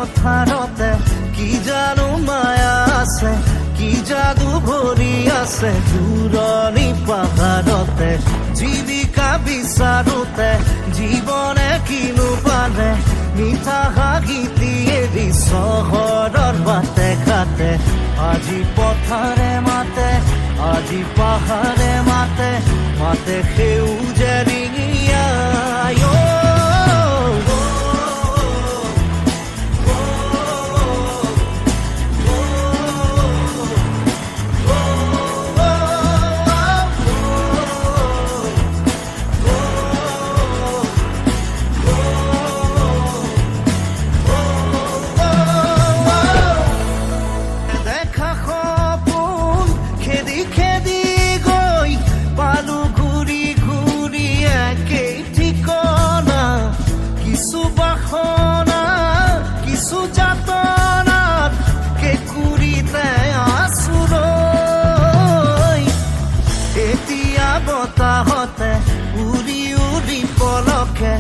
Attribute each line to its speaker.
Speaker 1: পথাৰতে কি জানো মায়া আছে, কি যাদু ভৰি আছে দূৰণি পাহাৰতে। জীৱিকা বিচাৰোতে জীৱনে কিনো পালে, মিঠা হাঁহিটি এৰি চহৰৰ বাটে ঘাটে। আজি পথাৰে মাতে, আজি পাহাৰে মাতে, মাতে সেউজে ৰিঙিয়াই। বতাহতে উৰি উৰি পলকে